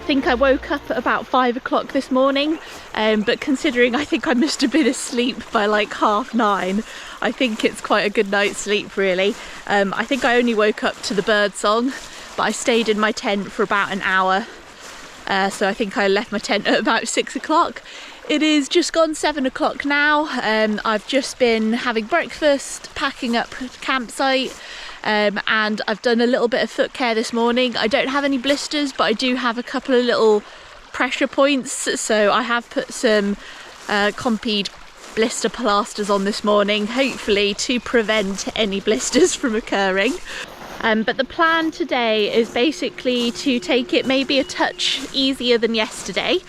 I think I woke up at about 5 o'clock this morning, but considering I think I must have been asleep by like 9:30, I think it's quite a good night's sleep really. I think I only woke up to the bird song, but I stayed in my tent for about an hour, so I think I left my tent at about 6 o'clock. It is just gone 7 o'clock now. I've just been having breakfast, packing up campsite, and I've done a little bit of foot care this morning. I don't have any blisters, but I do have a couple of little pressure points, so I have put some Compeed blister plasters on this morning, hopefully to prevent any blisters from occurring. But the plan today is basically to take it maybe a touch easier than yesterday.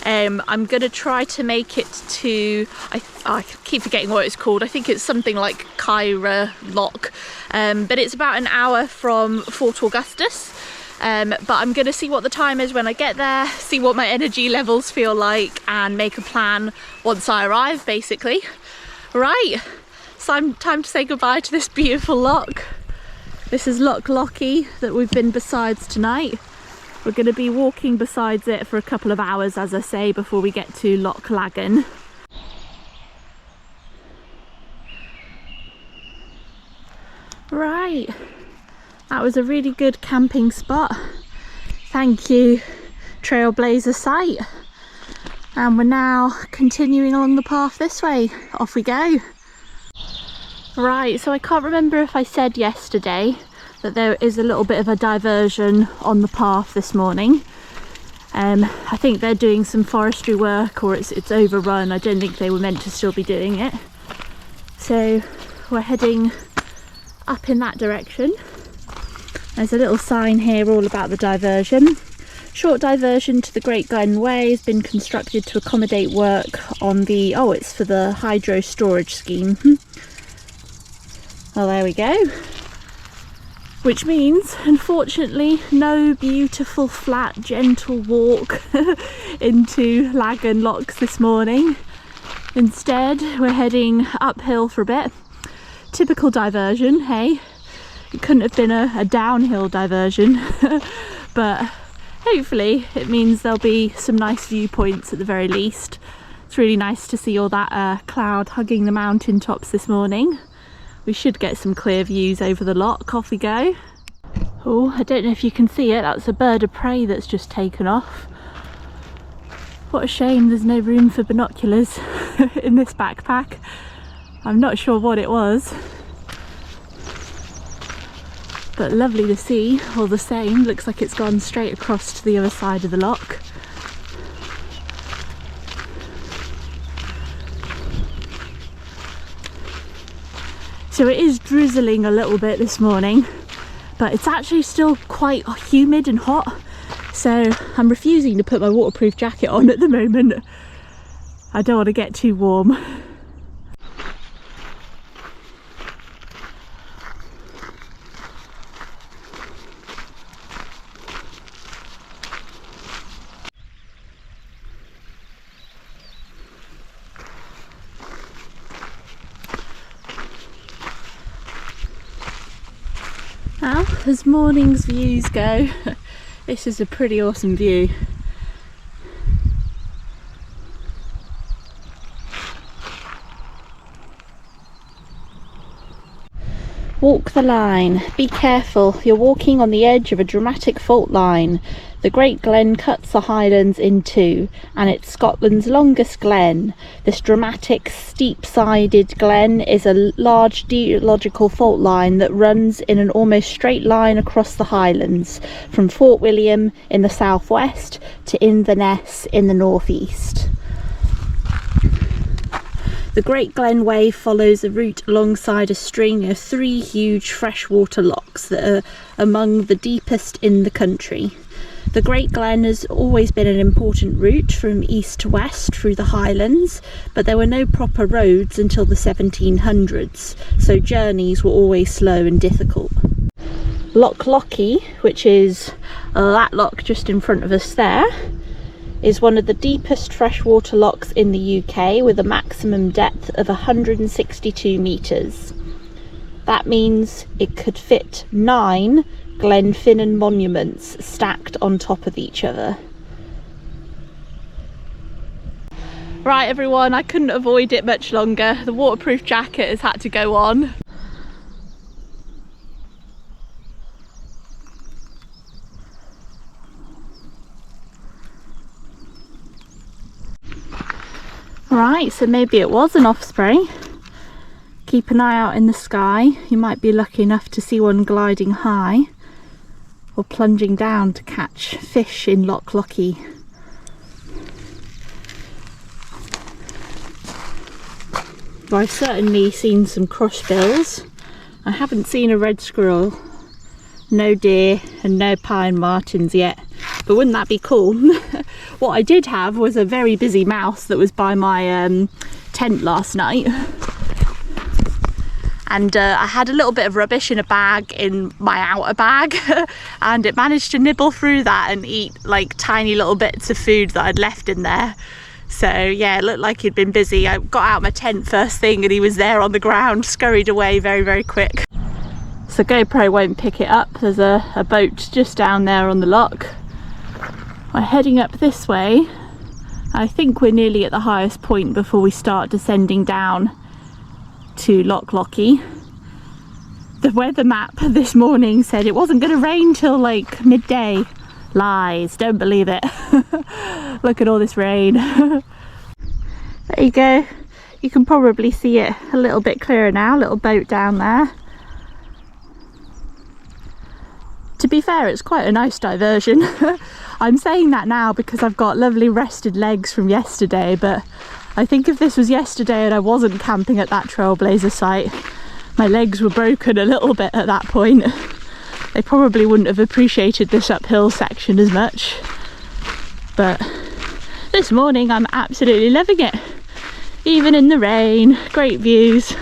I'm going to try to make it to, I keep forgetting what it's called, I think it's something like Kytra Loch, but it's about an hour from Fort Augustus. But I'm going to see what the time is when I get there, see what my energy levels feel like, and make a plan once I arrive basically. Right, so time to say goodbye to this beautiful loch. This is Loch Lochy that we've been besides tonight. We're going to be walking besides it for a couple of hours, as I say, before we get to Loch Laggan. Right, that was a really good camping spot. Thank you, Trailblazer site. And we're now continuing along the path this way. Off we go. Right, so I can't remember if I said yesterday that there is a little bit of a diversion on the path this morning. I think they're doing some forestry work, or it's overrun. I don't think they were meant to still be doing it. So we're heading up in that direction. There's a little sign here all about the diversion. Short diversion to the Great Glen Way has been constructed to accommodate work on the, oh, it's for the hydro storage scheme. Well, there we go. Which means, unfortunately, no beautiful, flat, gentle walk into Laggan Lochs this morning. Instead, we're heading uphill for a bit. Typical diversion, hey? It couldn't have been a downhill diversion, but hopefully it means there'll be some nice viewpoints at the very least. It's really nice to see all that cloud hugging the mountain tops this morning. We should get some clear views over the loch. Off we go. Oh, I don't know if you can see it, that's a bird of prey that's just taken off. What a shame there's no room for binoculars in this backpack. I'm not sure what it was, but lovely to see all the same. Looks like it's gone straight across to the other side of the loch. So it is drizzling a little bit this morning, but it's actually still quite humid and hot, so I'm refusing to put my waterproof jacket on at the moment. I don't want to get too warm. Now, as morning's views go, this is a pretty awesome view. Walk the line. Be careful, you're walking on the edge of a dramatic fault line. The Great Glen cuts the Highlands in two, and it's Scotland's longest glen. This dramatic, steep-sided glen is a large geological fault line that runs in an almost straight line across the Highlands, from Fort William in the southwest to Inverness in the northeast. The Great Glen Way follows a route alongside a string of 3 huge freshwater lochs that are among the deepest in the country. The Great Glen has always been an important route from east to west through the Highlands, but there were no proper roads until the 1700s, so journeys were always slow and difficult. Loch Lochy, which is that loch just in front of us there, is one of the deepest freshwater lochs in the UK, with a maximum depth of 162 metres. That means it could fit 9 Glenfinnan monuments stacked on top of each other. Right everyone, I couldn't avoid it much longer. The waterproof jacket has had to go on. Right, so maybe it was an osprey. Keep an eye out in the sky. You might be lucky enough to see one gliding high or plunging down to catch fish in Loch Lochy. Well, I've certainly seen some crossbills. I haven't seen a red squirrel, no deer and no pine martens yet, but wouldn't that be cool? What I did have was a very busy mouse that was by my tent last night, and I had a little bit of rubbish in a bag in my outer bag and it managed to nibble through that and eat like tiny little bits of food that I'd left in there. So yeah, it looked like he'd been busy. I got out my tent first thing and he was there on the ground, scurried away very quick. So GoPro won't pick it up. There's a boat just down there on the loch. We're heading up this way. I think we're nearly at the highest point before we start descending down to Loch Lochy. The weather map this morning said it wasn't going to rain till like midday. Lies, don't believe it. Look at all this rain. There you go. You can probably see it a little bit clearer now, little boat down there. To be fair, it's quite a nice diversion. I'm saying that now because I've got lovely rested legs from yesterday, but I think if this was yesterday and I wasn't camping at that trailblazer site, my legs were broken a little bit at that point. They probably wouldn't have appreciated this uphill section as much. But this morning I'm absolutely loving it. Even in the rain, great views.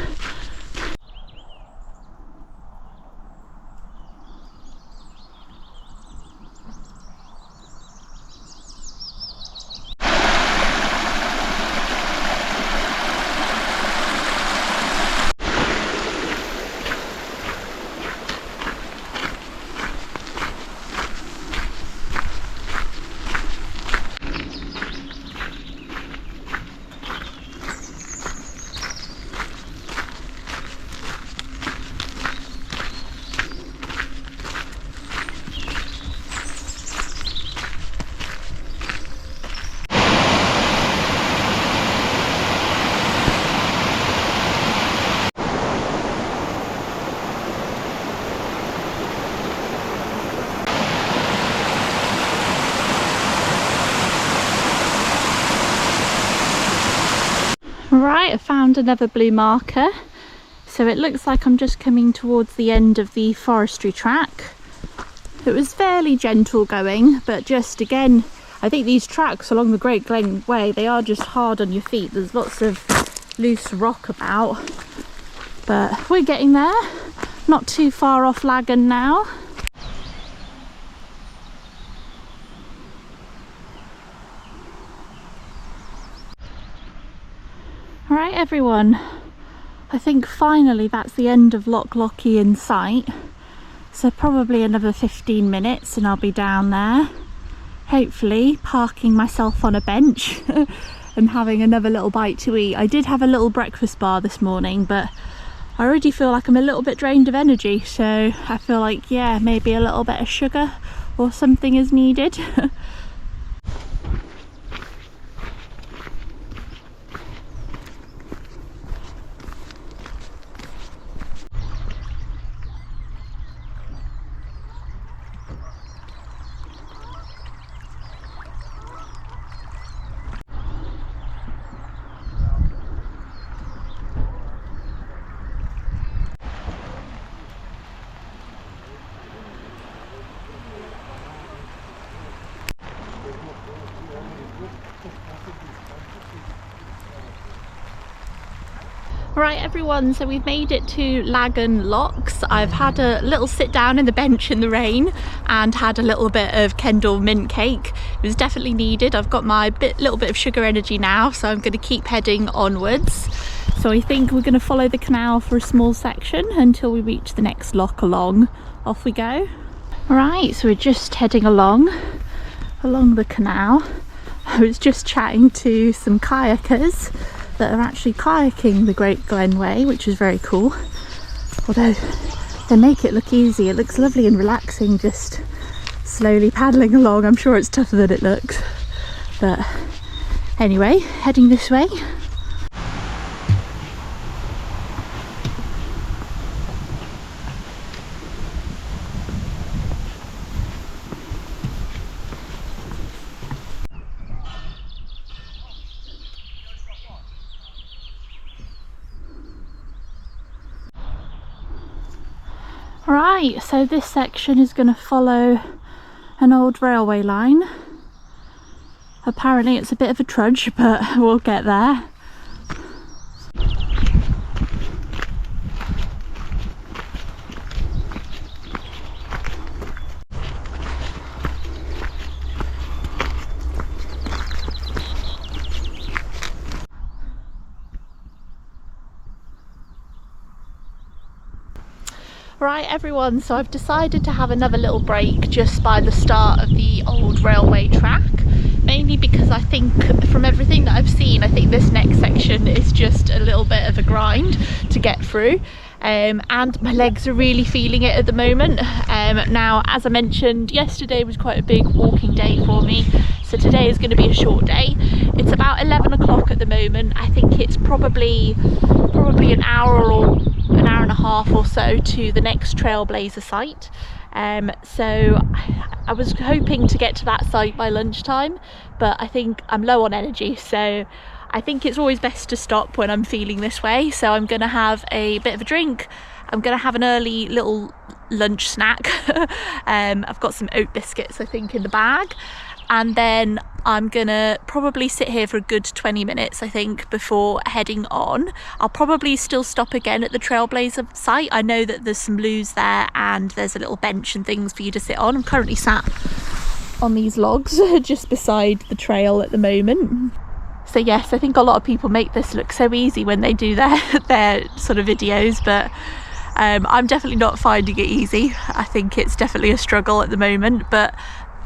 Right, I found another blue marker. So it looks like I'm just coming towards the end of the forestry track. It was fairly gentle going, but just again, I think these tracks along the Great Glen Way, they are just hard on your feet. There's lots of loose rock about, but we're getting there. Not too far off Lagan now. Right everyone, I think finally that's the end of Loch Lochy in sight. So probably another 15 minutes and I'll be down there. Hopefully parking myself on a bench and having another little bite to eat. I did have a little breakfast bar this morning, but I already feel like I'm a little bit drained of energy. So I feel like, yeah, maybe a little bit of sugar or something is needed. Right everyone, so we've made it to Lagan Locks. I've had a little sit down in the bench in the rain and had a little bit of Kendal mint cake. It was definitely needed. I've got my little bit of sugar energy now, so I'm going to keep heading onwards. So I think we're going to follow the canal for a small section until we reach the next loch along. Off we go. Right, so we're just heading along the canal. I was just chatting to some kayakers that are actually kayaking the Great Glen Way, which is very cool. Although they make it look easy, it looks lovely and relaxing, just slowly paddling along. I'm sure it's tougher than it looks, but anyway, heading this way. Right, so this section is going to follow an old railway line. Apparently it's a bit of a trudge, but we'll get there. Right everyone, so I've decided to have another little break just by the start of the old railway track, mainly because I think from everything that I've seen, I think this next section is just a little bit of a grind to get through, and my legs are really feeling it at the moment. Now, as I mentioned, yesterday was quite a big walking day for me, so today is going to be a short day. It's about 11 o'clock at the moment. I think it's probably an hour or an hour and a half or so to the next trailblazer site. So I was hoping to get to that site by lunchtime, but I think I'm low on energy, so I think it's always best to stop when I'm feeling this way. So I'm gonna have a bit of a drink. I'm gonna have an early little lunch snack. I've got some oat biscuits I think in the bag, and then I'm gonna probably sit here for a good 20 minutes I think before heading on. I'll probably still stop again at the trailblazer site. I know that there's some loos there and there's a little bench and things for you to sit on. I'm currently sat on these logs just beside the trail at the moment. So yes, I think a lot of people make this look so easy when they do their sort of videos, but I'm definitely not finding it easy. I think it's definitely a struggle at the moment, but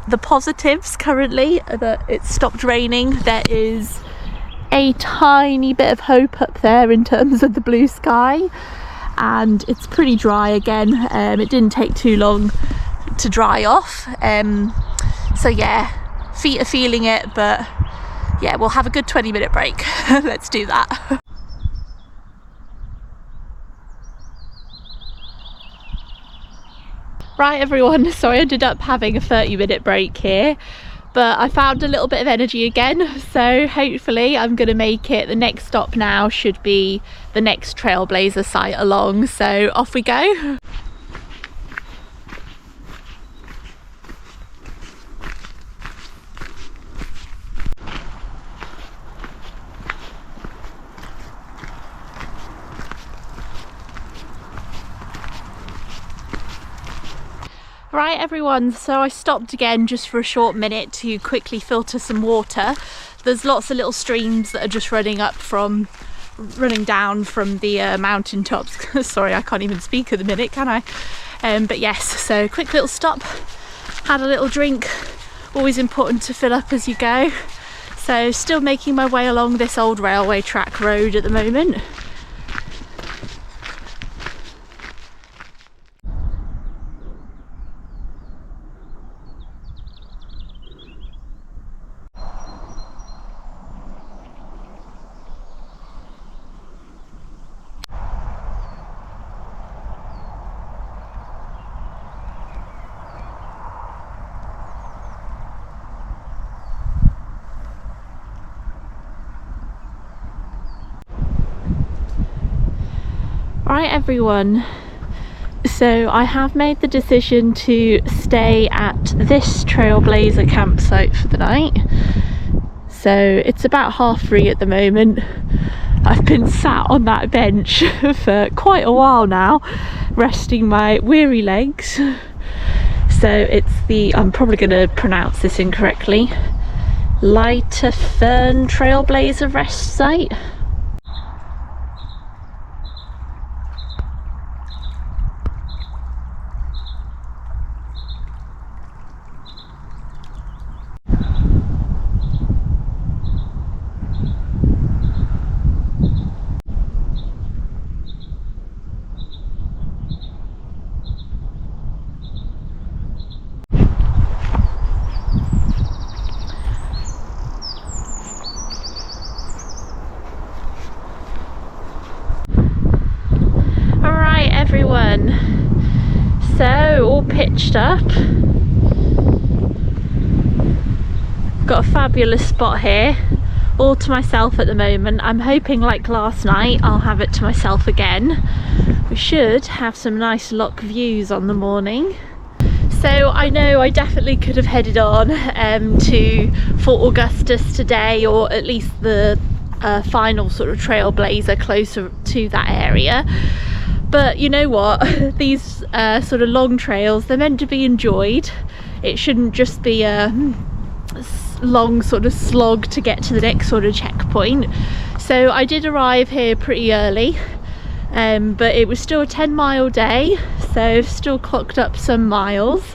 the positives currently are that it's stopped raining. There is a tiny bit of hope up there in terms of the blue sky, and it's pretty dry again. It didn't take too long to dry off, so yeah, feet are feeling it, but yeah, we'll have a good 20-minute break. Let's do that. Right everyone, so I ended up having a 30-minute break here, but I found a little bit of energy again, so hopefully I'm going to make it. The next stop now should be the next trailblazer site along, so off we go. Right everyone, so I stopped again just for a short minute to quickly filter some water. There's lots of little streams that are just running down from the mountain tops. Sorry, I can't even speak at the minute, can I? But yes, so quick little stop, had a little drink. Always important to fill up as you go. So still making my way along this old railway track road at the moment. Right everyone, so I have made the decision to stay at this trailblazer campsite for the night. So it's about 3:30 at the moment. I've been sat on that bench for quite a while now, resting my weary legs. So it's the, I'm probably going to pronounce this incorrectly, Leitirfearn Trailblazer Rest Site. Everyone, so all pitched up, got a fabulous spot here, all to myself at the moment. I'm hoping, like last night, I'll have it to myself again. We should have some nice loch views on the morning. So I know I definitely could have headed on to Fort Augustus today, or at least the final sort of trailblazer closer to that area. But you know what, these sort of long trails, they're meant to be enjoyed. It shouldn't just be a long sort of slog to get to the next sort of checkpoint. So I did arrive here pretty early, but it was still a 10-mile day, so still clocked up some miles.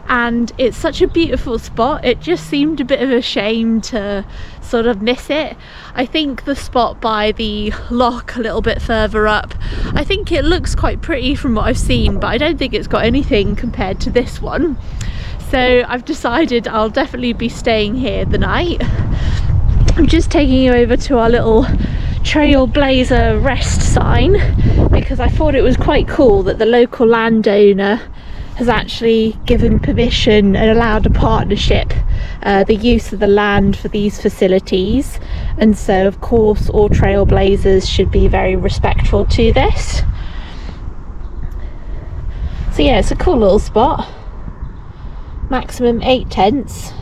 And it's such a beautiful spot, it just seemed a bit of a shame to sort of miss it. I think the spot by the loch a little bit further up, I think it looks quite pretty from what I've seen, but I don't think it's got anything compared to this one. So I've decided I'll definitely be staying here the night. I'm just taking you over to our little trailblazer rest sign, because I thought it was quite cool that the local landowner has actually given permission and allowed a partnership, the use of the land for these facilities. And so of course all trailblazers should be very respectful to this. So yeah, it's a cool little spot. Maximum 8 tents.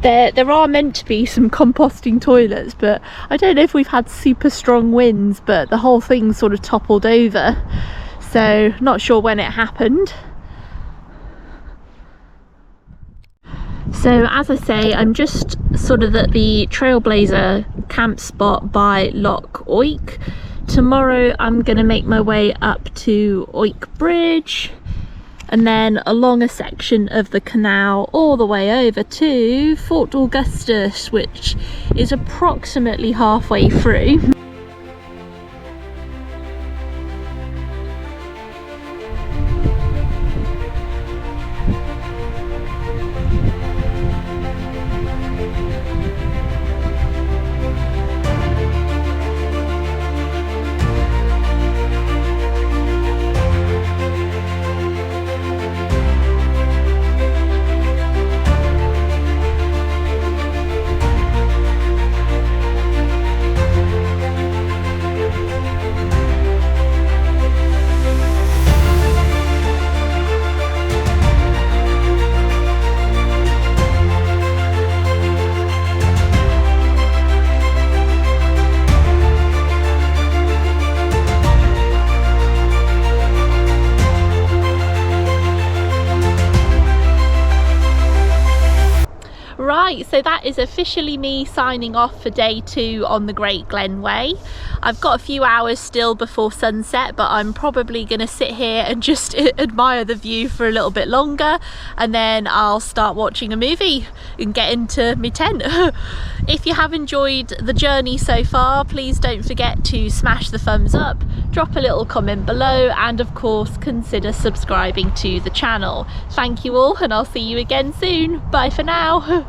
There are meant to be some composting toilets, but I don't know if we've had super strong winds, but the whole thing sort of toppled over. So not sure when it happened. So as I say, I'm just sort of at the trailblazer camp spot by Loch Oich. Tomorrow I'm going to make my way up to Oich Bridge, and then along a section of the canal all the way over to Fort Augustus, which is approximately halfway through. Right, so that is officially me signing off for day 2 on the Great Glen Way. I've got a few hours still before sunset, but I'm probably going to sit here and just admire the view for a little bit longer, and then I'll start watching a movie and get into my tent. If you have enjoyed the journey so far, please don't forget to smash the thumbs up, drop a little comment below, and of course consider subscribing to the channel. Thank you all, and I'll see you again soon. Bye for now.